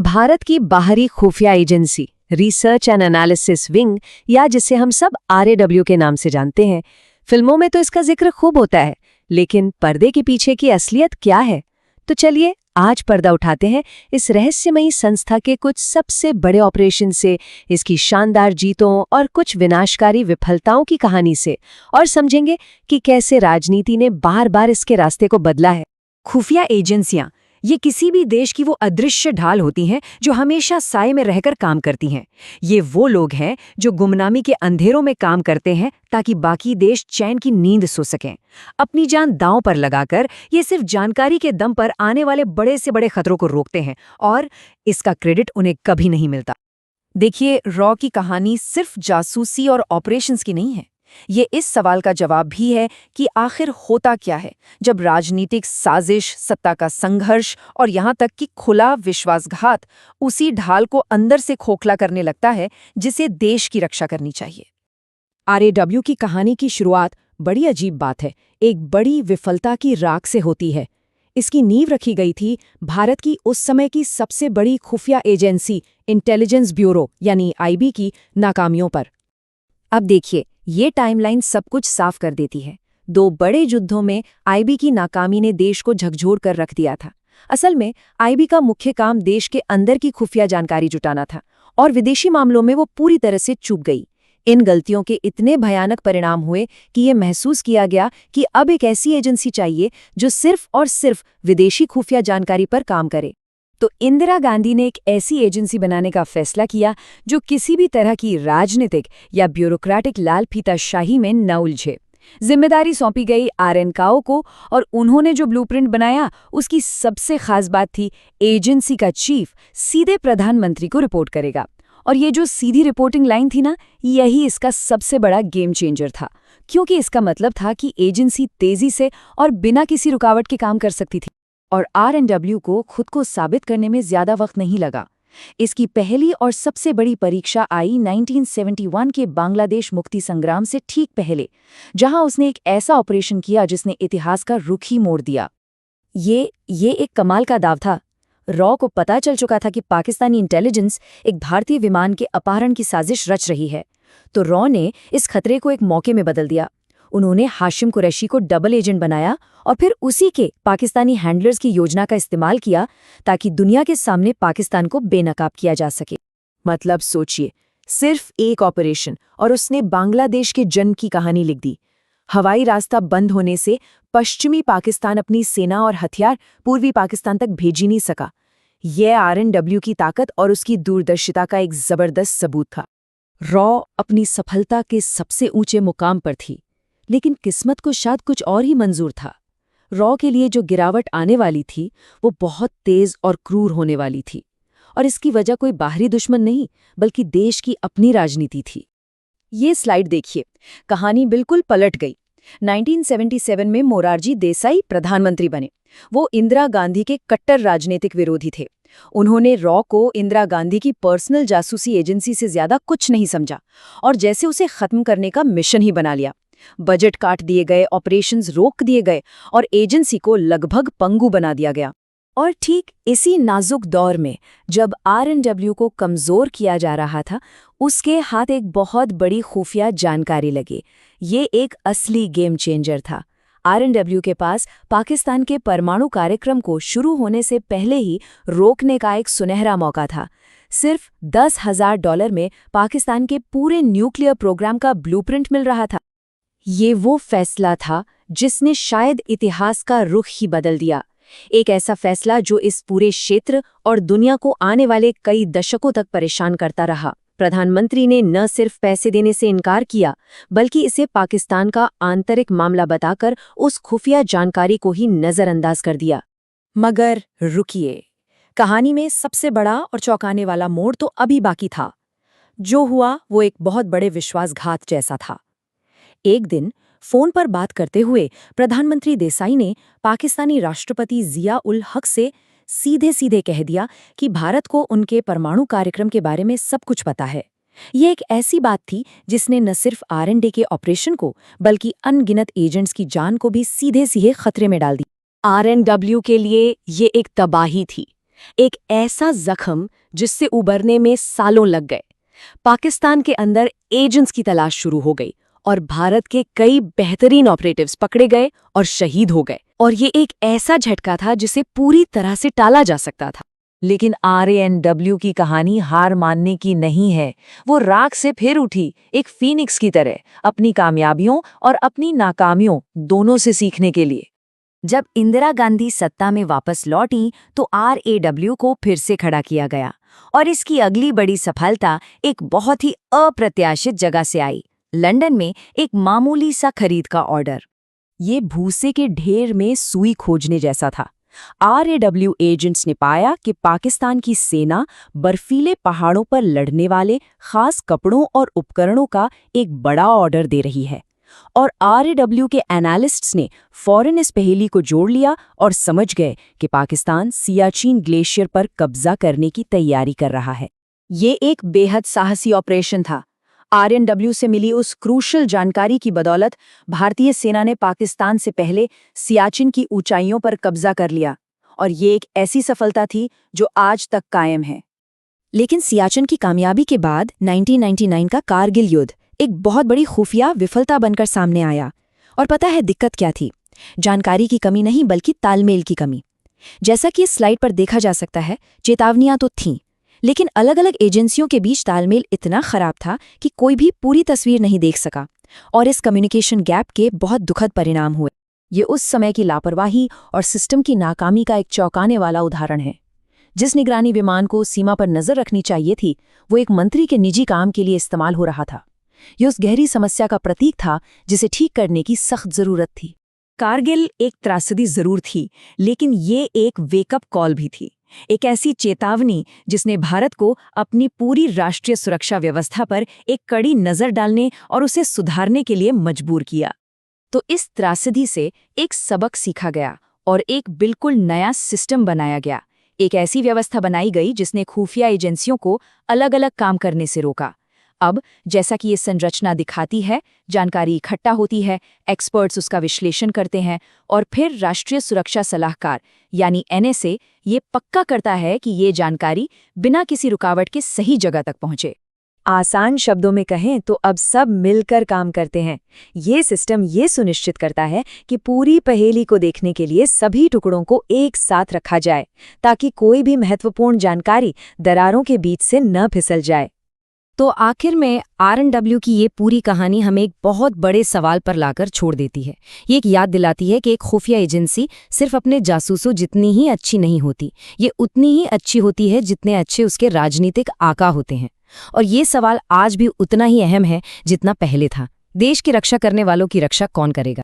भारत की बाहरी खुफिया agency research and analysis wing, या जिसे हम सब RAW के नाम से जानते हैं, फिल्मों में तो इसका जिक्र खूब होता है, लेकिन पर्दे के पीछे की असलियत क्या है? तो चलिए आज पर्दा उठाते हैं इस रहस्यमयी संस्था के कुछ सबसे बड़े ऑपरेशन से, इसकी शानदार जीतों और कुछ विनाशकारी विफलताओं की कहानी से, और समझेंगे कि कैसे राजनीति ने बार-बार इसके रास्ते को बदला है। खुफिया एजेंसियां ये किसी भी देश की वो अदृश्य ढाल होती हैं जो हमेशा साए में रहकर काम करती हैं। ये वो लोग हैं जो गुमनामी के अंधेरों में काम करते हैं ताकि बाकी देश चैन की नींद सो सकें। अपनी जान दांव पर लगाकर ये सिर्फ जानकारी के दम पर आने वाले बड़े से बड़े खतरों को रोकते हैं, और इसका क्रेडिट उन्हें कभी नहीं मिलता। देखिए, रॉ की कहानी सिर्फ जासूसी और ऑपरेशंस की नहीं है। ये इस सवाल का जवाब भी है कि आखिर होता क्या है जब राजनीतिक साजिश, सत्ता का संघर्ष और यहाँ तक कि खुला विश्वासघात उसी ढाल को अंदर से खोखला करने लगता है जिसे देश की रक्षा करनी चाहिए। RAW की कहानी की शुरुआत बड़ी अजीब बात है, एक बड़ी विफलता की राख से होती है। इसकी नींव रखी गई थी भारत की उस समय की सबसे बड़ी खुफिया एजेंसी इंटेलिजेंस ब्यूरो यानी IB की नाकामियों पर। अब देखिए, ये टाइमलाइन सब कुछ साफ कर देती है। 2 बड़े युद्धों में IB की नाकामी ने देश को झकझोर कर रख दिया था। असल में IB का मुख्य काम देश के अंदर की खुफिया जानकारी जुटाना था, और विदेशी मामलों में वो पूरी तरह से चूक गई। इन गलतियों के इतने भयानक परिणाम हुए कि ये महसूस किया गया कि अब एक ऐसी एजेंसी चाहिए जो सिर्फ और सिर्फ विदेशी खुफिया जानकारी पर काम करे। तो इंदिरा गांधी ने एक ऐसी एजेंसी बनाने का फैसला किया जो किसी भी तरह की राजनीतिक या ब्यूरोक्रेटिक लाल फीताशाही में न उलझे। जिम्मेदारी सौंपी गई RN काओ को, और उन्होंने जो ब्लूप्रिंट बनाया उसकी सबसे खास बात थी एजेंसी का चीफ सीधे प्रधानमंत्री को रिपोर्ट करेगा। और ये जो सीधी रिपोर्टिंग लाइन थी ना, यही इसका सबसे बड़ा गेम चेंजर था, क्योंकि इसका मतलब था कि एजेंसी तेजी से और बिना किसी रुकावट के काम कर सकती थी। और RNW को खुद को साबित करने में ज्यादा वक्त नहीं लगा। इसकी पहली और सबसे बड़ी परीक्षा आई 1971 के बांग्लादेश मुक्ति संग्राम से ठीक पहले, जहां उसने एक ऐसा ऑपरेशन किया जिसने इतिहास का रुख ही मोड़ दिया। ये एक कमाल का दाव था। रॉ को पता चल चुका था कि पाकिस्तानी इंटेलिजेंस एक भारतीय विमान के अपहरण की साजिश रच रही है, तो रॉ ने इस खतरे को एक मौके में बदल दिया। उन्होंने हाशिम कुरैशी को डबल एजेंट बनाया और फिर उसी के पाकिस्तानी हैंडलर्स की योजना का इस्तेमाल किया ताकि दुनिया के सामने पाकिस्तान को बेनकाब किया जा सके। मतलब सोचिए, सिर्फ एक ऑपरेशन और उसने बांग्लादेश के जन्म की कहानी लिख दी। हवाई रास्ता बंद होने से पश्चिमी पाकिस्तान अपनी सेना और हथियार पूर्वी पाकिस्तान तक भेज ही नहीं सका। यह RNW की ताकत और उसकी दूरदर्शिता का एक जबरदस्त सबूत था। रॉ अपनी सफलता के सबसे ऊंचे मुकाम पर थी, लेकिन किस्मत को शायद कुछ और ही मंजूर था। रॉ के लिए जो गिरावट आने वाली थी वो बहुत तेज और क्रूर होने वाली थी, और इसकी वजह कोई बाहरी दुश्मन नहीं बल्कि देश की अपनी राजनीति थी। ये स्लाइड देखिए, कहानी बिल्कुल पलट गई। 1977 में मोरारजी देसाई प्रधानमंत्री बने। वो इंदिरा गांधी के कट्टर राजनीतिक विरोधी थे। उन्होंने रॉ को इंदिरा गांधी की पर्सनल जासूसी एजेंसी से ज्यादा कुछ नहीं समझा, और जैसे उसे खत्म करने का मिशन ही बना लिया। बजट काट दिए गए, ऑपरेशंस रोक दिए गए और एजेंसी को लगभग पंगु बना दिया गया। और ठीक इसी नाजुक दौर में जब RNW को कमजोर किया जा रहा था, उसके हाथ एक बहुत बड़ी खुफिया जानकारी लगी। ये एक असली गेम चेंजर था। RNW के पास पाकिस्तान के परमाणु कार्यक्रम को शुरू होने से पहले ही रोकने का एक सुनहरा मौका था। सिर्फ $10,000 में पाकिस्तान के पूरे न्यूक्लियर प्रोग्राम का ब्लूप्रिंट मिल रहा था। ये वो फैसला था जिसने शायद इतिहास का रुख ही बदल दिया। एक ऐसा फैसला जो इस पूरे क्षेत्र और दुनिया को आने वाले कई दशकों तक परेशान करता रहा। प्रधानमंत्री ने न सिर्फ पैसे देने से इनकार किया, बल्कि इसे पाकिस्तान का आंतरिक मामला बताकर उस खुफिया जानकारी को ही नजरअंदाज कर दिया। मगर रुकिए, कहानी में सबसे बड़ा और चौंकाने वाला मोड़ तो अभी बाकी था। जो हुआ वो एक बहुत बड़े विश्वासघात जैसा था। एक दिन फोन पर बात करते हुए प्रधानमंत्री देसाई ने पाकिस्तानी राष्ट्रपति जिया उल हक से सीधे सीधे कह दिया कि भारत को उनके परमाणु कार्यक्रम के बारे में सब कुछ पता है। ये एक ऐसी बात थी जिसने न सिर्फ RND के ऑपरेशन को बल्कि अनगिनत एजेंट्स की जान को भी सीधे सीधे खतरे में डाल दी। RNW के लिए ये एक तबाही थी। एक ऐसा जख्म जिससे उबरने में सालों लग गए। पाकिस्तान के अंदर एजेंट्स की तलाश शुरू हो गई और भारत के कई बेहतरीन ऑपरेटिव्स पकड़े गए और शहीद हो गए। और ये एक ऐसा झटका था जिसे पूरी तरह से टाला जा सकता था। लेकिन RANW की कहानी हार मानने की नहीं है। वो राख से फिर उठी, एक फीनिक्स की तरह, अपनी कामयाबियों और अपनी नाकामियों दोनों से सीखने के लिए। जब इंदिरा गांधी सत्ता में वापस लौटी तो RAW को फिर से खड़ा किया गया और इसकी अगली बड़ी सफलता एक बहुत ही अप्रत्याशित जगह से आई। लंदन में एक मामूली सा खरीद का ऑर्डर। ये भूसे के ढेर में सुई खोजने जैसा था। RAW एजेंट्स ने पाया कि पाकिस्तान की सेना बर्फीले पहाड़ों पर लड़ने वाले खास कपड़ों और उपकरणों का एक बड़ा ऑर्डर दे रही है। और RAW के एनालिस्ट्स ने फौरन इस पहेली को जोड़ लिया और समझ गए कि पाकिस्तान सियाचिन ग्लेशियर पर कब्जा करने की तैयारी कर रहा है। ये एक बेहद साहसी ऑपरेशन था। RAW से मिली उस क्रूशल जानकारी की बदौलत भारतीय सेना ने पाकिस्तान से पहले सियाचिन की ऊंचाइयों पर कब्जा कर लिया और ये एक ऐसी सफलता थी जो आज तक कायम है। लेकिन सियाचिन की कामयाबी के बाद 1999 का कारगिल युद्ध एक बहुत बड़ी खुफिया विफलता बनकर सामने आया। और पता है दिक्कत क्या थी? जानकारी की कमी नहीं बल्कि तालमेल की कमी। जैसा कि इस स्लाइड पर देखा जा सकता है, चेतावनियां तो थीं, लेकिन अलग अलग एजेंसियों के बीच तालमेल इतना खराब था कि कोई भी पूरी तस्वीर नहीं देख सका और इस कम्युनिकेशन गैप के बहुत दुखद परिणाम हुए। ये उस समय की लापरवाही और सिस्टम की नाकामी का एक चौंकाने वाला उदाहरण है। जिस निगरानी विमान को सीमा पर नजर रखनी चाहिए थी, वो एक मंत्री के निजी काम के लिए इस्तेमाल हो रहा था। ये उस गहरी समस्या का प्रतीक था जिसे ठीक करने की सख्त जरूरत थी। कारगिल एक त्रासदी जरूर थी, लेकिन ये एक वेकअप कॉल भी थी, एक ऐसी चेतावनी जिसने भारत को अपनी पूरी राष्ट्रीय सुरक्षा व्यवस्था पर एक कड़ी नजर डालने और उसे सुधारने के लिए मजबूर किया। तो इस त्रासदी से एक सबक सीखा गया और एक बिल्कुल नया सिस्टम बनाया गया। एक ऐसी व्यवस्था बनाई गई जिसने खुफिया एजेंसियों को अलग अलग काम करने से रोका। अब जैसा कि ये संरचना दिखाती है, जानकारी इकट्ठा होती है, एक्सपर्ट्स उसका विश्लेषण करते हैं और फिर राष्ट्रीय सुरक्षा सलाहकार यानी NSA ये पक्का करता है कि ये जानकारी बिना किसी रुकावट के सही जगह तक पहुंचे। आसान शब्दों में कहें तो अब सब मिलकर काम करते हैं। ये सिस्टम ये सुनिश्चित करता है कि पूरी पहेली को देखने के लिए सभी टुकड़ों को एक साथ रखा जाए ताकि कोई भी महत्वपूर्ण जानकारी दरारों के बीच से न फिसल जाए। तो आखिर में RANW की ये पूरी कहानी हमें एक बहुत बड़े सवाल पर लाकर छोड़ देती है। ये एक याद दिलाती है कि एक खुफिया एजेंसी सिर्फ अपने जासूसों जितनी ही अच्छी नहीं होती, ये उतनी ही अच्छी होती है जितने अच्छे उसके राजनीतिक आका होते हैं। और ये सवाल आज भी उतना ही अहम है जितना पहले था। देश की रक्षा करने वालों की रक्षा कौन करेगा?